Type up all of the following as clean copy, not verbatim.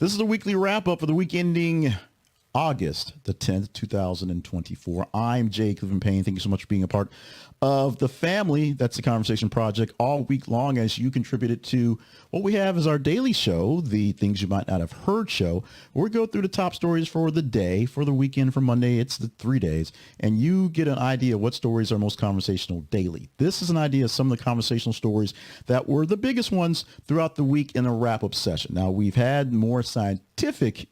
This is the weekly wrap up for the week ending August the 10th, 2024. I'm Jay Cleveland Payne. Thank you so much for being a part of the family. That's the Conversation Project all week long as you contributed to what we have as our daily show, the Things You Might Not Have Heard show, where we go through the top stories for the day, for the weekend, for Monday. It's the 3 days, and you get an idea of what stories are most conversational daily. This is an idea of some of the conversational stories that were the biggest ones throughout the week in a wrap-up session. Now, we've had more scientific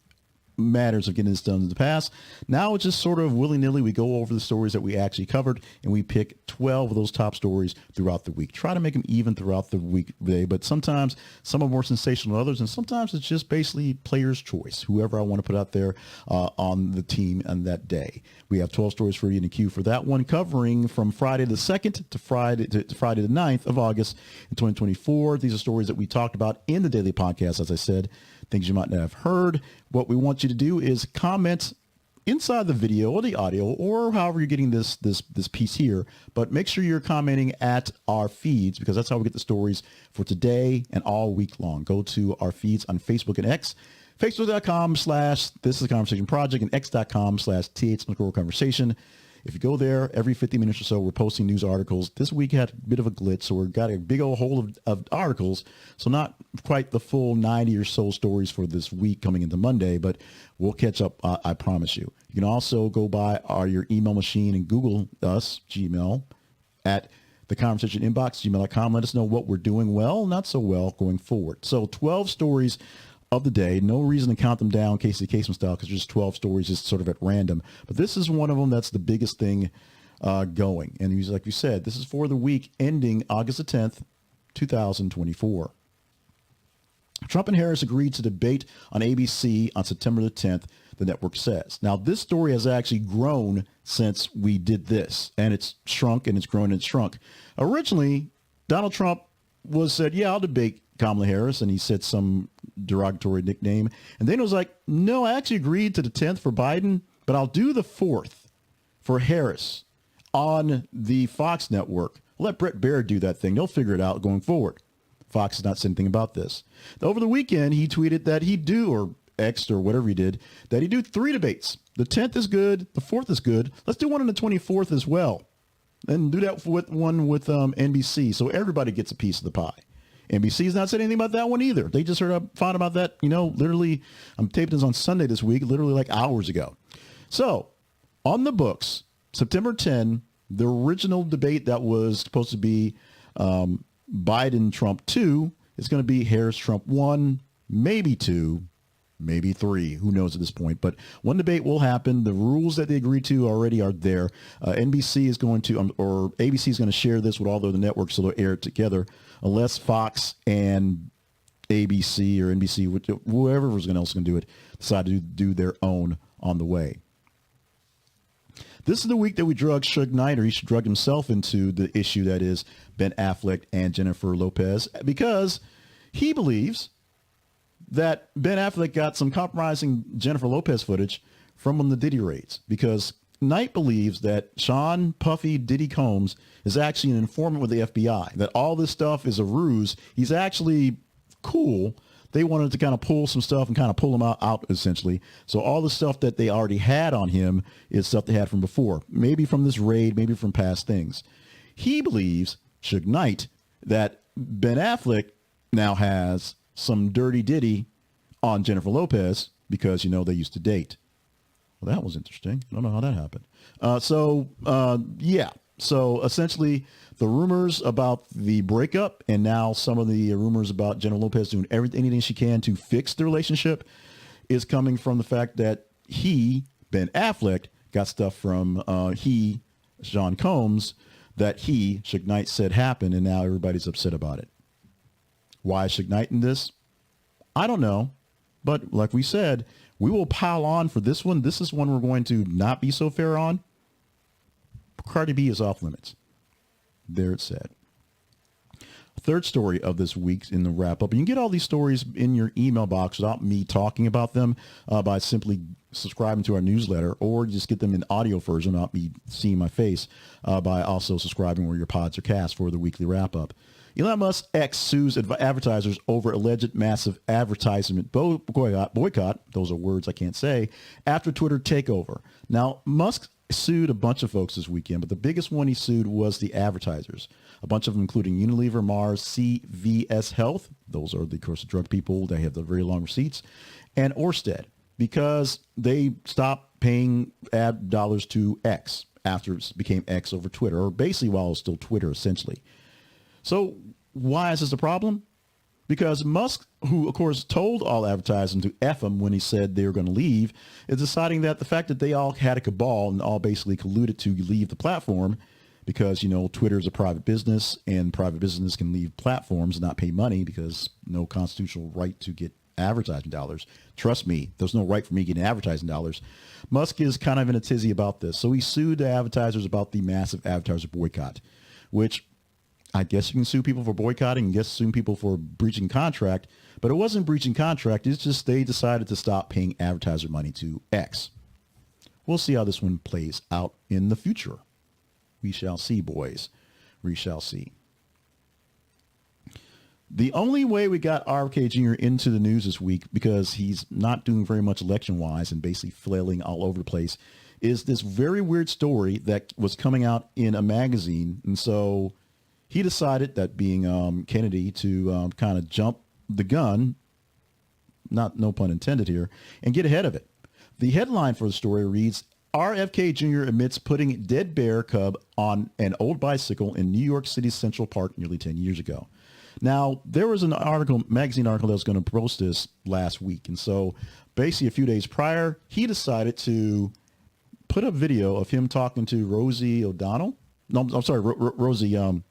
matters of getting this done in the past. Now it's just sort of willy-nilly. We go over the stories that we actually covered, and we pick 12 of those top stories throughout the week. Try to make them even throughout the weekday, but sometimes some are more sensational than others, and sometimes it's just basically player's choice, whoever I want to put out there on the team on that day. We have 12 stories for you in the queue for that one, covering from Friday the 2nd to Friday the 9th of August in 2024. These are stories that we talked about in the daily podcast, as I said, things you might not have heard. What we want you to do is comment inside the video or the audio or however you're getting this piece here, but make sure you're commenting at our feeds because that's how we get the stories for today and all week long. Go to our feeds on Facebook and X, facebook.com/This Is a Conversation Project and x.com/th_conversation. If you go there every 50 minutes or so, we're posting news articles. This week had a bit of a glitch, so we've got a big old hole of articles. So not quite the full 90 or so stories for this week coming into Monday, but we'll catch up, I promise you. You can also go by your email machine and Google us, Gmail, at the conversation inbox, gmail.com. Let us know what we're doing well, not so well going forward. So 12 stories of the day. No reason to count them down Casey Kasem style because there's 12 stories just sort of at random. But this is one of them that's the biggest thing going. And he's like you said, this is for the week ending August the 10th, 2024. Trump and Harris agreed to debate on ABC on September the 10th, the network says. Now, this story has actually grown since we did this, and it's shrunk and it's grown and it's shrunk. Originally, Donald Trump said, yeah, I'll debate Kamala Harris, and he said some derogatory nickname. And then it was like, no, I actually agreed to the 10th for Biden, but I'll do the 4th for Harris on the Fox network. Let Brett Baird do that thing. They'll figure it out going forward. Fox has not said anything about this. Over the weekend, he tweeted that he'd do, or X or whatever he did, that he'd do 3 debates. The 10th is good. The 4th is good. Let's do one on the 24th as well. And do that with one with NBC so everybody gets a piece of the pie. NBC's not said anything about that one either. They just found about that, literally, I'm taping this on Sunday this week, literally like hours ago. So on the books, September 10, the original debate that was supposed to be Biden-Trump 2 is going to be Harris-Trump 1, maybe 2, maybe 3. Who knows at this point? But one debate will happen. The rules that they agreed to already are there. NBC is going to, or ABC is going to share this with all the other networks so they'll air it together, unless Fox and ABC or NBC, whoever was else going to do it, decide to do their own on the way. This is the week that we drug Suge Knight, or he should drug himself into the issue that is Ben Affleck and Jennifer Lopez, because he believes that Ben Affleck got some compromising Jennifer Lopez footage from one of the Diddy raids, because Knight believes that Sean Puffy Diddy Combs is actually an informant with the FBI, that all this stuff is a ruse. He's actually cool. They wanted to kind of pull some stuff and kind of pull him out essentially. So all the stuff that they already had on him is stuff they had from before, maybe from this raid, maybe from past things. He believes, Suge Knight, that Ben Affleck now has some dirty Diddy on Jennifer Lopez because, they used to date. Well, that was interesting. I don't know how that happened. Yeah. So essentially the rumors about the breakup and now some of the rumors about Jennifer Lopez doing anything she can to fix the relationship is coming from the fact that Ben Affleck, got stuff from Sean Combs, that Suge Knight, said happened, and now everybody's upset about it. Why is Suge Knight in this? I don't know. But like we said, we will pile on for this one. This is one we're going to not be so fair on. Cardi B is off limits. There it's said. Third story of this week in the wrap up. You can get all these stories in your email box without me talking about them by simply subscribing to our newsletter, or just get them in audio version without me seeing my face by also subscribing where your pods are cast for the weekly wrap up. Elon Musk X sues advertisers over alleged massive advertisement boycott. Those are words I can't say. After Twitter takeover. Now, Musk sued a bunch of folks this weekend, but the biggest one he sued was the advertisers. A bunch of them, including Unilever, Mars, CVS Health. Those are, of course, the drug people. They have the very long receipts. And Orsted, because they stopped paying ad dollars to X after it became X over Twitter, or basically while it was still Twitter, essentially. So why is this a problem? Because Musk, who, of course, told all advertising to F them when he said they were going to leave, is deciding that the fact that they all had a cabal and all basically colluded to leave the platform because, Twitter is a private business and private business can leave platforms and not pay money because no constitutional right to get advertising dollars. Trust me, there's no right for me getting advertising dollars. Musk is kind of in a tizzy about this. So he sued the advertisers about the massive advertiser boycott, which I guess you can sue people for boycotting and sue people for breaching contract, but it wasn't breaching contract. It's just they decided to stop paying advertiser money to X. We'll see how this one plays out in the future. We shall see, boys. We shall see. The only way we got RFK Jr. into the news this week, because he's not doing very much election-wise and basically flailing all over the place, is this very weird story that was coming out in a magazine. And so he decided, that being Kennedy, to kind of jump the gun, no pun intended here, and get ahead of it. The headline for the story reads, RFK Jr. admits putting dead bear cub on an old bicycle in New York City's Central Park nearly 10 years ago. Now, there was an magazine article that was going to post this last week. And so basically a few days prior, he decided to put a video of him talking to Rosie O'Donnell. No, I'm sorry, Roseanne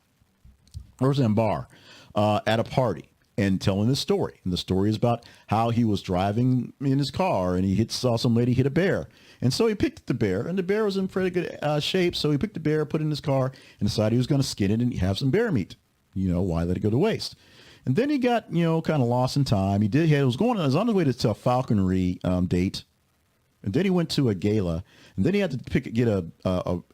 Barr at a party and telling this story. And the story is about how he was driving in his car and he saw some lady hit a bear. And so he picked the bear, and the bear was in pretty good shape. So he picked the bear, put it in his car, and decided he was going to skin it and have some bear meat. Why let it go to waste? And then he got, kind of lost in time. He was on his way to a falconry date. And then he went to a gala. And then he had to get a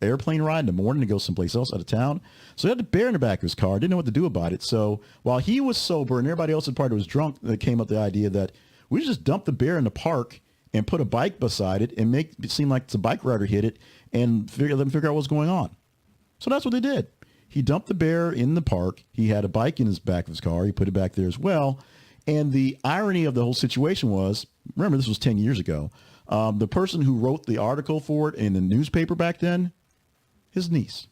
airplane ride in the morning to go someplace else out of town. So he had the bear in the back of his car. Didn't know what to do about it. So while he was sober and everybody else at the party was drunk, they came up with the idea that we just dump the bear in the park and put a bike beside it and make it seem like it's a bike rider hit it and let them figure out what's going on. So that's what they did. He dumped the bear in the park. He had a bike in his back of his car. He put it back there as well. And the irony of the whole situation was, remember, this was 10 years ago. The person who wrote the article for it in the newspaper back then, his niece.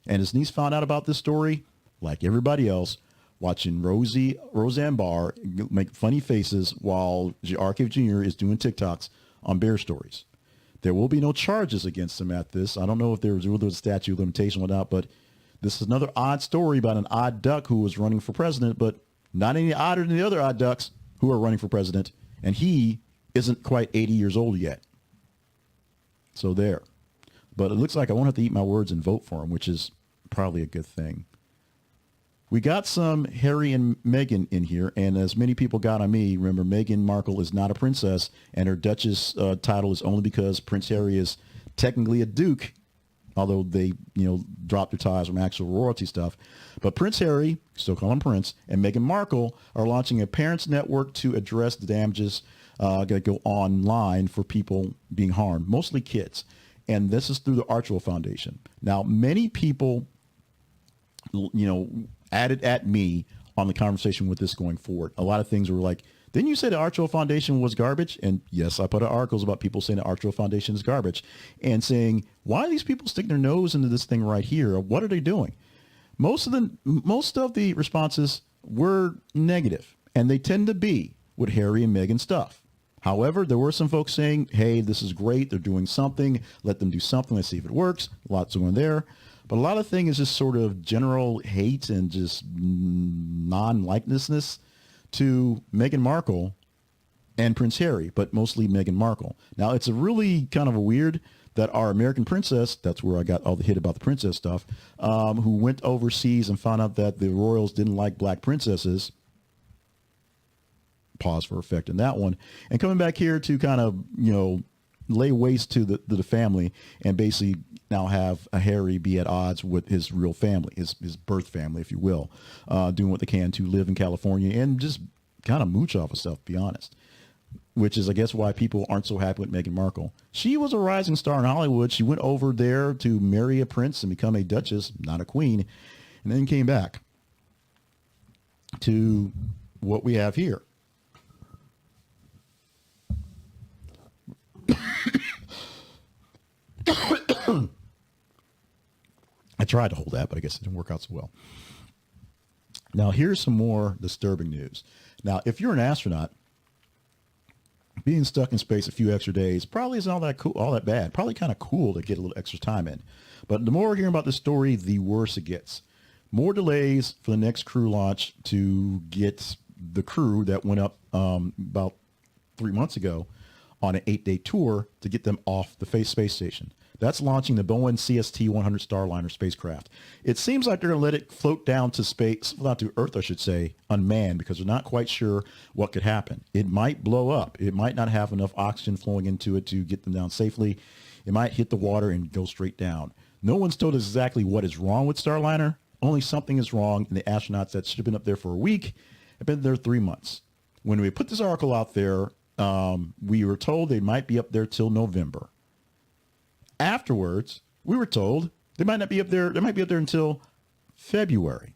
And his niece found out about this story, like everybody else, watching Roseanne Barr make funny faces while RFK Jr. is doing TikToks on bear stories. There will be no charges against him at this. I don't know if there was a statute of limitation or not, but this is another odd story about an odd duck who was running for president, but not any odder than the other odd ducks who are running for president. And he isn't quite 80 years old yet. So there. But it looks like I won't have to eat my words and vote for him, which is probably a good thing. We got some Harry and Meghan in here, and as many people got on me, remember, Meghan Markle is not a princess, and her Duchess title is only because Prince Harry is technically a duke, although they, dropped their ties from actual royalty stuff. But Prince Harry, still call him Prince, and Meghan Markle are launching a parents network to address the damages that go online for people being harmed, mostly kids. And this is through the Archwell Foundation. Now, many people, added at me on the conversation with this going forward. A lot of things were like, didn't you say the Archwell Foundation was garbage? And yes, I put out articles about people saying the Archwell Foundation is garbage and saying, why are these people sticking their nose into this thing right here? What are they doing? Most of the responses were negative, and they tend to be with Harry and Meghan stuff. However, there were some folks saying, hey, this is great. They're doing something. Let them do something. Let's see if it works. Lots going there. But a lot of things is just sort of general hate and just non-likenessness to Meghan Markle and Prince Harry, but mostly Meghan Markle. Now, it's a really kind of a weird that our American princess, that's where I got all the hit about the princess stuff, who went overseas and found out that the royals didn't like black princesses. Pause for effect in that one. And coming back here to kind of, lay waste to the family and basically now have a Harry be at odds with his real family, his birth family, if you will, doing what they can to live in California and just kind of mooch off of stuff, to be honest. Which is, I guess, why people aren't so happy with Meghan Markle. She was a rising star in Hollywood. She went over there to marry a prince and become a duchess, not a queen, and then came back to what we have here. I tried to hold that, but I guess it didn't work out so well. Now, here's some more disturbing news. Now, if you're an astronaut, being stuck in space a few extra days probably isn't all that cool, all that bad. Probably kind of cool to get a little extra time in. But the more we're hearing about this story, the worse it gets. More delays for the next crew launch to get the crew that went up about 3 months ago on an 8-day tour to get them off the space station. That's launching the Boeing CST-100 Starliner spacecraft. It seems like they're going to let it float down to space, not to Earth, I should say, unmanned, because they're not quite sure what could happen. It might blow up. It might not have enough oxygen flowing into it to get them down safely. It might hit the water and go straight down. No one's told us exactly what is wrong with Starliner. Only something is wrong, and the astronauts that should have been up there for a week have been there 3 months. When we put this article out there, we were told they might be up there till November. Afterwards, we were told they might not be up there. They might be up there until February,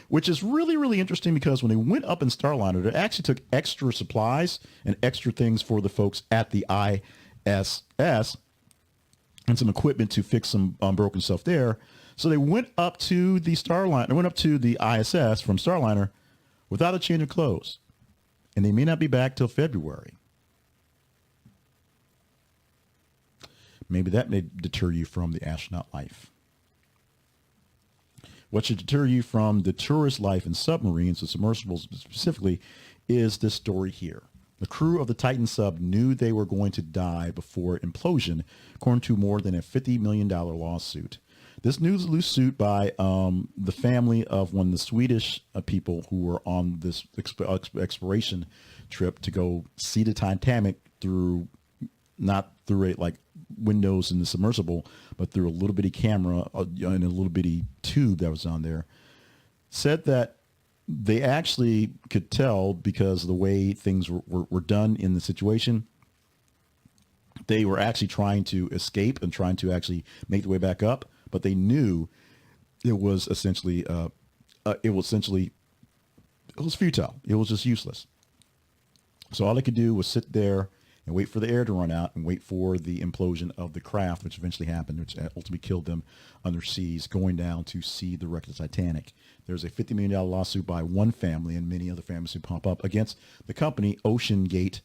which is really, really interesting because when they went up in Starliner, they actually took extra supplies and extra things for the folks at the ISS and some equipment to fix some broken stuff there. So they went up to the Starliner, went up to the ISS from Starliner without a change of clothes, and they may not be back till February. Maybe that may deter you from the astronaut life. What should deter you from the tourist life in submarines, and submersibles specifically, is this story here. The crew of the Titan sub knew they were going to die before implosion, according to more than a $50 million lawsuit. This news lawsuit by the family of one of the Swedish people who were on this exploration trip to go see the Titanic through, not through like windows in the submersible, but through a little bitty camera and a little bitty tube that was on there, said that they actually could tell because of the way things were done in the situation. They were actually trying to escape and trying to actually make their way back up, but they knew it was essentially it was futile. It was just useless. So all they could do was sit there and wait for the air to run out and wait for the implosion of the craft, which eventually happened, which ultimately killed them under seas, going down to see the wreck of the Titanic. There's a $50 million lawsuit by one family and many other families who pop up against the company Ocean Gate,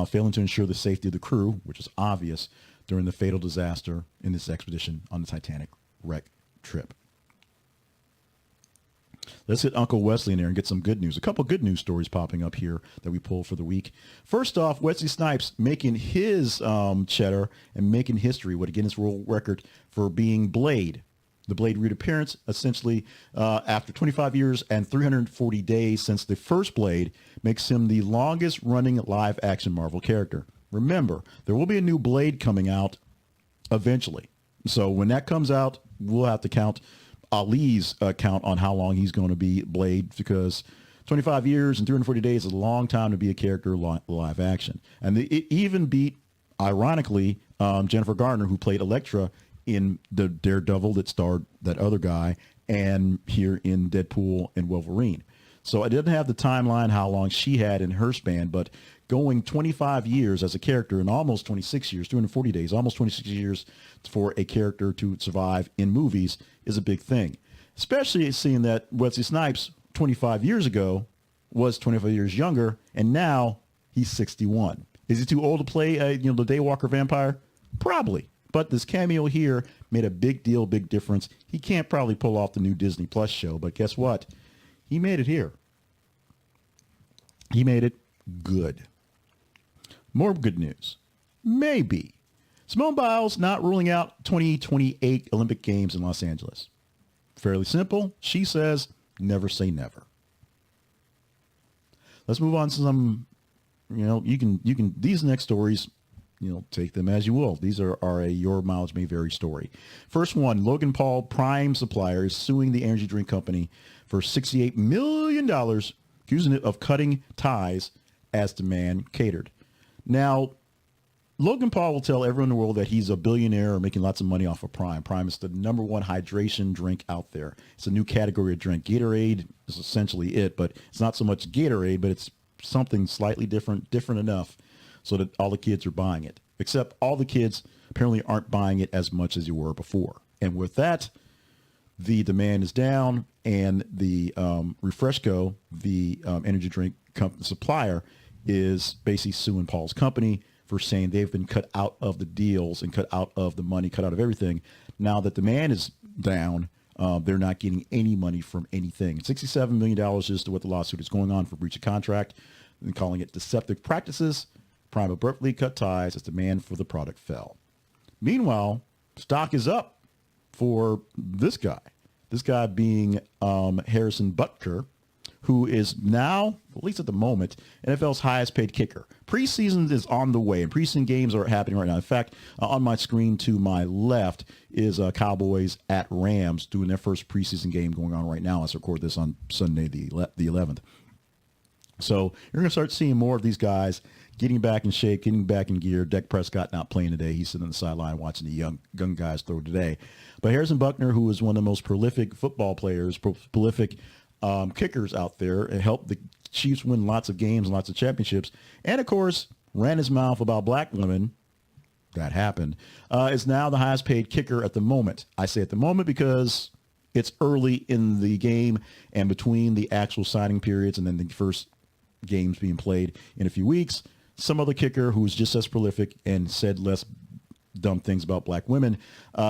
failing to ensure the safety of the crew, which is obvious during the fatal disaster in this expedition on the Titanic wreck trip. Let's get Uncle Wesley in there and get some good news. A couple good news stories popping up here that we pulled for the week. First off, Wesley Snipes making his cheddar and making history with a Guinness World Record for being Blade. The Blade reappearance, essentially, after 25 years and 340 days since the first Blade, makes him the longest-running live-action Marvel character. Remember, there will be a new Blade coming out eventually. So when that comes out, we'll have to count Ali's count on how long he's going to be Blade, because 25 years and 340 days is a long time to be a character live action. And it even beat, ironically, Jennifer Garner, who played Elektra in the Daredevil that starred that other guy, and here in Deadpool and Wolverine. So I didn't have the timeline how long she had in her span, but going 25 years as a character and almost 26 years, 240 days, almost 26 years for a character to survive in movies is a big thing, especially seeing that Wesley Snipes 25 years ago was 25 years younger, and now he's 61. Is he too old to play the Daywalker vampire? Probably. But this cameo here made a big deal, big difference. He can't probably pull off the new Disney Plus show, but guess what? He made it here. He made it good. More good news. Maybe. Simone Biles not ruling out 2028 Olympic Games in Los Angeles. Fairly simple. She says, never say never. Let's move on to some, you can, these next stories, take them as you will. These are a your mileage may vary story. First one, Logan Paul, prime supplier, is suing the energy drink company for $68 million, accusing it of cutting ties as demand catered. Now, Logan Paul will tell everyone in the world that he's a billionaire or making lots of money off of Prime. Prime is the number one hydration drink out there. It's a new category of drink. Gatorade is essentially it, but it's not so much Gatorade, but it's something slightly different enough so that all the kids are buying it. Except all the kids apparently aren't buying it as much as you were before. And with that, the demand is down, and the Refreshco, the energy drink supplier, is basically suing Paul's company for saying they've been cut out of the deals and cut out of the money, cut out of everything. Now that demand is down, they're not getting any money from anything. $67 million is to what the lawsuit is going on for breach of contract and calling it deceptive practices. Prime abruptly cut ties as demand for the product fell. Meanwhile, stock is up for this guy. This guy being Harrison Butker, who is now, at least at the moment, NFL's highest paid kicker. Preseason is on the way, and preseason games are happening right now. In fact, on my screen to my left is Cowboys at Rams doing their first preseason game going on right now. Let's record this on Sunday, the 11th. So you're going to start seeing more of these guys getting back in shape, getting back in gear. Dak Prescott not playing today. He's sitting on the sideline watching the young guys throw today. But Harrison Butker, who is one of the most prolific football players, prolific kickers out there, and helped the Chiefs win lots of games, lots of championships, and of course ran his mouth about black women. That happened. Is now the highest paid kicker at the moment. I say at the moment because it's early in the game and between the actual signing periods and then the first games being played in a few weeks. Some other kicker who's just as prolific and said less dumb things about black women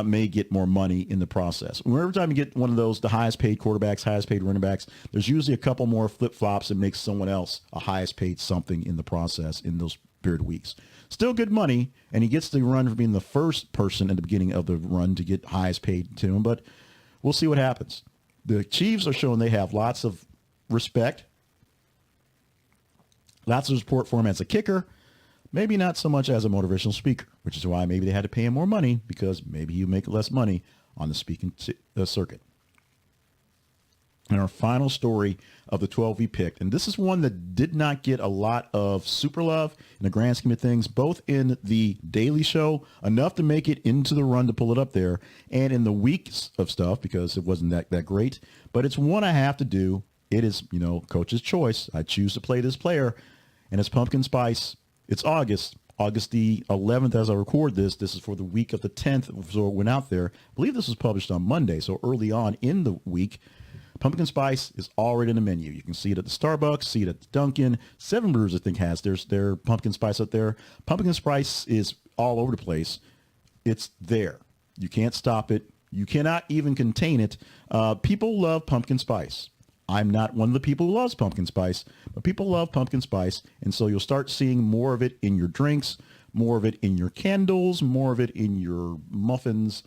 may get more money in the process. Every time you get one of those, the highest paid quarterbacks, highest paid running backs, there's usually a couple more flip-flops that makes someone else a highest paid something in the process in those period of weeks. Still good money, and he gets the run for being the first person at the beginning of the run to get highest paid to him, but we'll see what happens. The Chiefs are showing they have lots of respect, lots of support for him as a kicker, maybe not so much as a motivational speaker, which is why maybe they had to pay him more money, because maybe you make less money on the speaking circuit. And our final story of the 12 we picked, and this is one that did not get a lot of super love in the grand scheme of things, both in the Daily Show, enough to make it into the run to pull it up there, and in the weeks of stuff, because it wasn't that great. But it's one I have to do. It is, coach's choice. I choose to play this player, and it's Pumpkin Spice. It's August the 11th as I record this. This is for the week of the 10th, so it went out there. I believe this was published on Monday, so early on in the week. Pumpkin Spice is already in the menu. You can see it at the Starbucks, see it at the Dunkin'. Seven Brews, I think, has their Pumpkin Spice up there. Pumpkin Spice is all over the place. It's there. You can't stop it. You cannot even contain it. People love Pumpkin Spice. I'm not one of the people who loves pumpkin spice, but people love pumpkin spice, and so you'll start seeing more of it in your drinks, more of it in your candles, more of it in your muffins.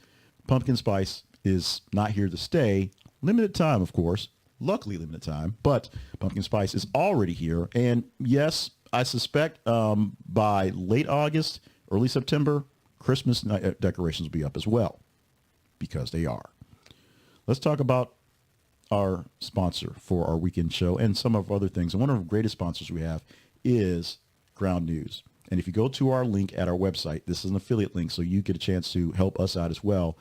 Pumpkin spice is not here to stay. Limited time, of course. Luckily limited time, but pumpkin spice is already here. And yes, I suspect by late August, early September, Christmas decorations will be up as well, because they are. Let's talk about our sponsor for our weekend show and some of other things. And one of the greatest sponsors we have is Ground News. And if you go to our link at our website, this is an affiliate link, so you get a chance to help us out as well.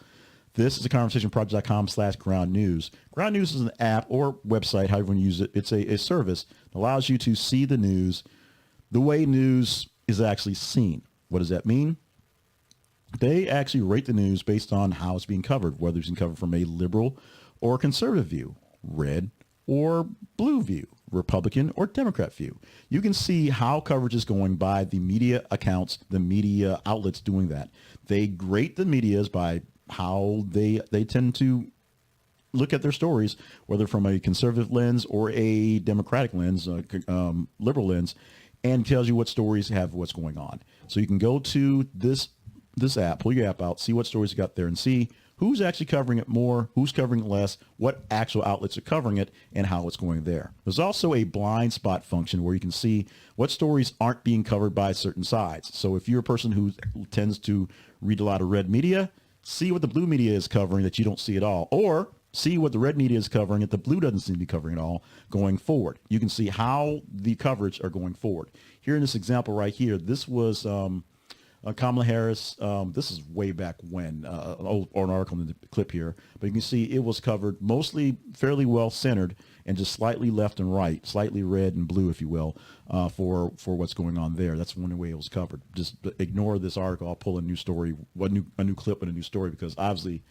This is a conversationproject.com/Ground News. Ground News is an app or website, however you want to use it. It's a service that allows you to see the news the way news is actually seen. What does that mean? They actually rate the news based on how it's being covered, whether it's being covered from a liberal or conservative view, red or blue view, Republican or Democrat view. You can see how coverage is going by the media accounts, the media outlets doing that. They rate the medias by how they tend to look at their stories, whether from a conservative lens or a Democratic lens, liberal lens, and tells you what stories have what's going on. So you can go to this this app, pull your app out, see what stories you got there, and see who's actually covering it more, who's covering it less, what actual outlets are covering it, and how it's going there. There's also a blind spot function where you can see what stories aren't being covered by certain sides. So if you're a person who tends to read a lot of red media, see what the blue media is covering that you don't see at all, or see what the red media is covering that the blue doesn't seem to be covering at all going forward. You can see how the coverage are going forward. Here in this example right here, this was Kamala Harris. This is way back when, an article in the clip here, but you can see it was covered mostly fairly well centered and just slightly left and right, slightly red and blue, if you will, for what's going on there. That's one way it was covered. Just ignore this article. I'll pull a new story, a new clip and a new story, because obviously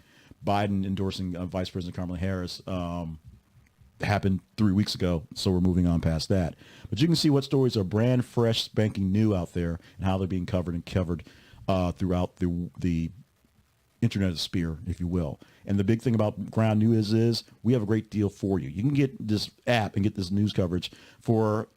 Biden endorsing Vice President Kamala Harris happened 3 weeks ago, so we're moving on past that. But you can see what stories are brand fresh, spanking new out there, and how they're being covered throughout the internet sphere, if you will. And the big thing about Ground News is we have a great deal for you. You can get this app and get this news coverage for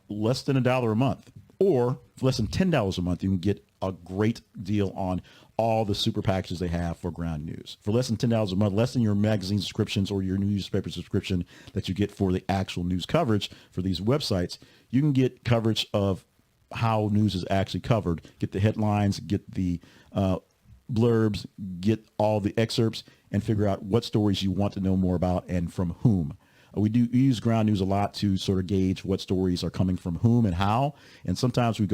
less than $1 a month, or for less than $10 a month. You can get a great deal on all the super packages they have for Ground News. For less than $10 a month, less than your magazine subscriptions or your newspaper subscription that you get for the actual news coverage for these websites, you can get coverage of how news is actually covered, get the headlines, get the blurbs, get all the excerpts, and figure out what stories you want to know more about and from whom. We use Ground News a lot to sort of gauge what stories are coming from whom and how. And sometimes we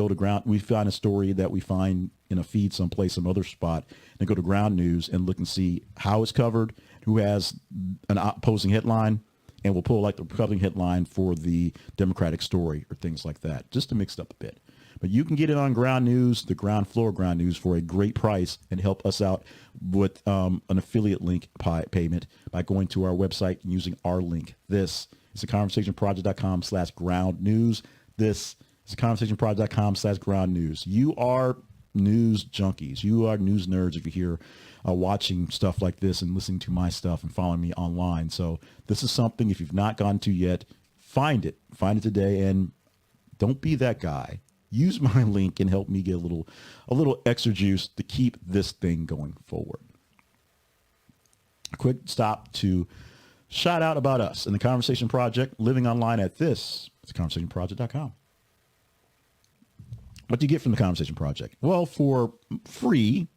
find a story that we find in a feed someplace, some other spot, and go to Ground News and look and see how it's covered, who has an opposing headline, and we'll pull like the Republican headline for the Democratic story or things like that, just to mix it up a bit. But you can get it on Ground News, the ground floor Ground News, for a great price and help us out with an affiliate link payment by going to our website and using our link. This is theconversationproject.com/ground news. This is theconversationproject.com/ground news. You are news junkies. You are news nerds if you're here watching stuff like this and listening to my stuff and following me online. So this is something, if you've not gone to yet, find it today, and don't be that guy. Use my link and help me get a little extra juice to keep this thing going forward. A quick stop to shout out about us and the Conversation Project, living online at this. It's conversationproject.com. What do you get from the Conversation Project? Well, for free,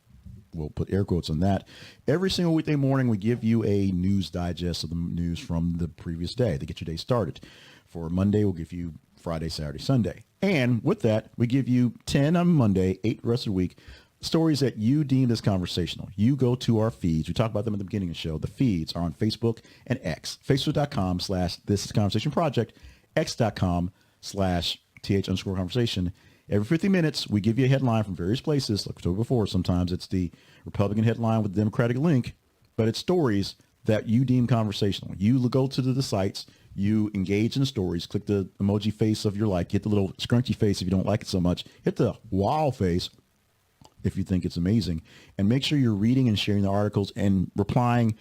we'll put air quotes on that, every single weekday morning we give you a news digest of the news from the previous day to get your day started. For Monday, we'll give you Friday, Saturday, Sunday. And with that, we give you 10 on Monday, 8 the rest of the week, stories that you deem as conversational. You go to our feeds. We talked about them at the beginning of the show. The feeds are on Facebook and X. Facebook.com/thisisconversationproject, X.com/th_conversation. Every 50 minutes, we give you a headline from various places. Like I told you before, sometimes it's the Republican headline with the Democratic link, but it's stories that you deem conversational. You go to the sites, you engage in the stories, click the emoji face of your like, hit the little scrunchy face if you don't like it so much, hit the wow face if you think it's amazing, and make sure you're reading and sharing the articles and replying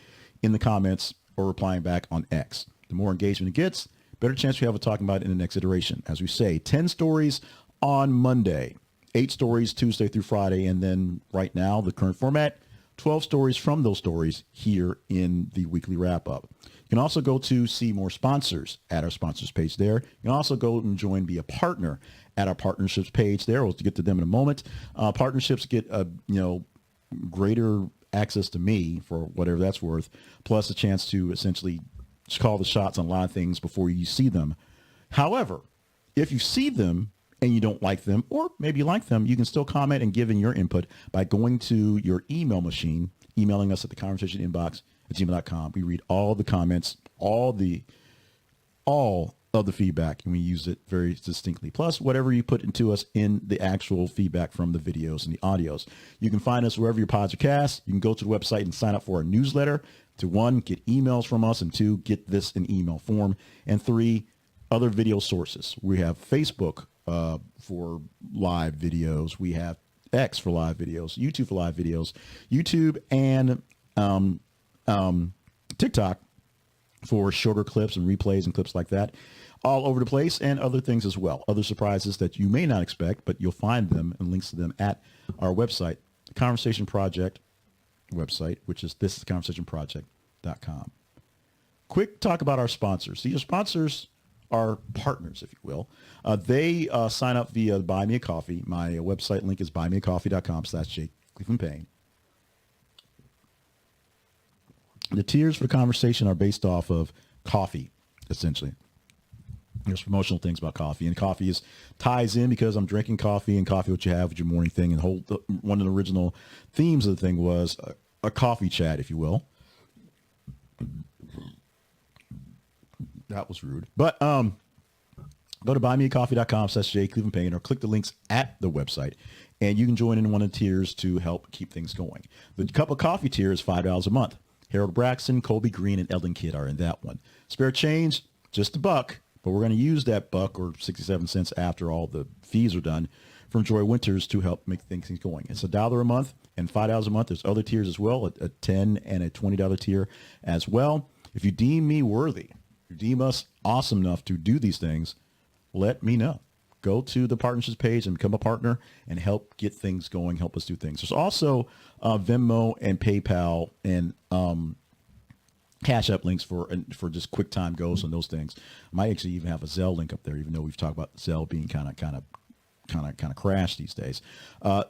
in the comments or replying back on X. The more engagement it gets, better chance we have of talking about it in the next iteration. As we say, 10 stories on Monday, 8 stories Tuesday through Friday, and then right now, the current format, 12 stories from those stories here in the weekly wrap-up. You can also go to see more sponsors at our sponsors page there. You can also go and be a partner at our partnerships page there. We'll get to them in a moment. Partnerships get greater access to me for whatever that's worth, plus a chance to essentially call the shots on a lot of things before you see them. However, if you see them and you don't like them, or maybe you like them, you can still comment and give in your input by going to your email machine, emailing us at theconversationinbox@gmail.com. We read all the comments, all of the feedback, and we use it very distinctly. Plus, whatever you put into us in the actual feedback from the videos and the audios. You can find us wherever your pods are cast. You can go to the website and sign up for our newsletter to 1, get emails from us, and 2, get this in email form, and 3, other video sources. We have Facebook for live videos. We have X for live videos, YouTube for live videos, YouTube and TikTok for shorter clips and replays and clips like that, all over the place, and other things as well. Other surprises that you may not expect, but you'll find them and links to them at our website, Conversation Project website, which is thisisconversationproject.com. Quick talk about our sponsors. See, your sponsors are partners, if you will. They sign up via Buy Me a Coffee. My website link is buymeacoffee.com/JakeClevelandPayne. The tiers for the conversation are based off of coffee, essentially. There's promotional things about coffee, and coffee ties in because I'm drinking coffee, and coffee what you have with your morning thing. And one of the original themes of the thing was a coffee chat, if you will. That was rude. But go to buymeacoffee.com/JakeClevelandPayne or click the links at the website, and you can join in one of the tiers to help keep things going. The cup of coffee tier is $5 a month. Harold Braxton, Colby Green, and Eldon Kidd are in that one. Spare change, just $1, but we're going to use that $1 or 67 cents after all the fees are done from Joy Winters to help make things going. It's $1 a month and $5 a month. There's other tiers as well, a $10 and a $20 tier as well. If you deem me worthy, you deem us awesome enough to do these things, let me know. Go to the partnerships page and become a partner and help get things going, help us do things. There's also Venmo and PayPal and Cash App links for just quick time goes on those things. I might actually even have a Zelle link up there, even though we've talked about Zelle being kind of crashed these days.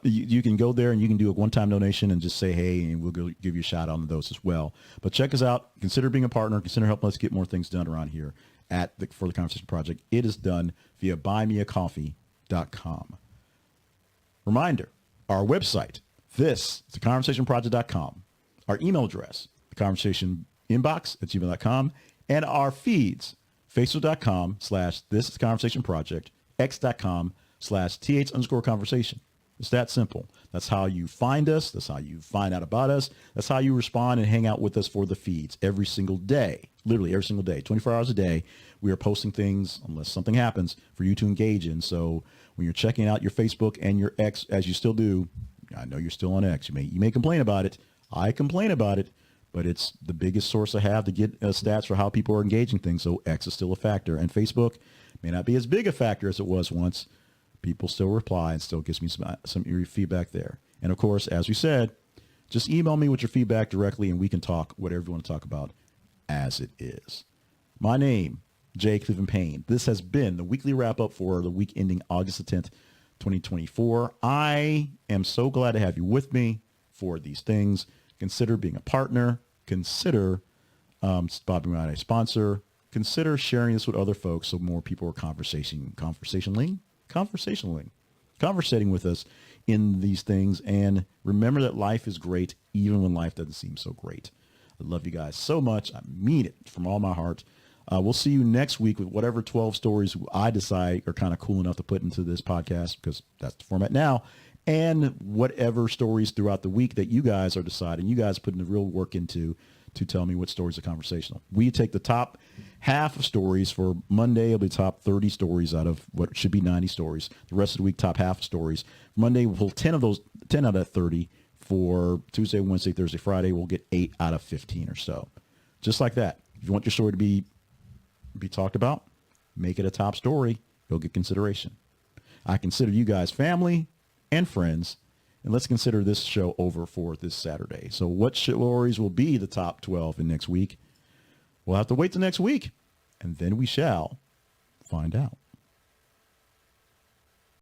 You can go there and you can do a one-time donation and just say, hey, and we'll give you a shout out on those as well. But check us out. Consider being a partner. Consider helping us get more things done around here for the Conversation Project. It is done via buymeacoffee.com. Reminder, our website, this is theconversationproject.com. Our email address, theconversationinbox@gmail.com. And our feeds, facebook.com/thisisconversationproject, x.com/th_conversation. It's that simple. That's how you find us. That's how you find out about us. That's how you respond and hang out with us for the feeds every single day, literally every single day, 24 hours a day. We are posting things, unless something happens, for you to engage in. So when you're checking out your Facebook and your X, as you still do, I know you're still on X. You may complain about it. I complain about it, but it's the biggest source I have to get stats for how people are engaging things. So X is still a factor. And Facebook may not be as big a factor as it was once. People still reply and still gives me some eerie feedback there. And of course, as we said, just email me with your feedback directly and we can talk whatever you want to talk about as it is. My name, Jay Cleveland Payne. This has been the weekly wrap up for the week ending August the 10th, 2024. I am so glad to have you with me for these things. Consider being a partner. Consider Bobby Ryan a sponsor. Consider sharing this with other folks so more people are conversating with us in these things. And remember that life is great even when life doesn't seem so great. I love you guys so much. I mean it from all my heart. We'll see you next week with whatever 12 stories I decide are kind of cool enough to put into this podcast, because that's the format now, and whatever stories throughout the week that you guys are deciding. You guys are putting the real work into to tell me what stories are conversational. We take the top half of stories for Monday. It'll be top 30 stories out of what should be 90 stories. The rest of the week, top half of stories. Monday, we'll pull 10 out of 30. For Tuesday, Wednesday, Thursday, Friday, we'll get 8 out of 15 or so. Just like that. If you want your story to be talked about, make it a top story. You'll get consideration. I consider you guys family and friends. And let's consider this show over for this Saturday. So what stories will be the top 12 in next week? We'll have to wait till next week, and then we shall find out.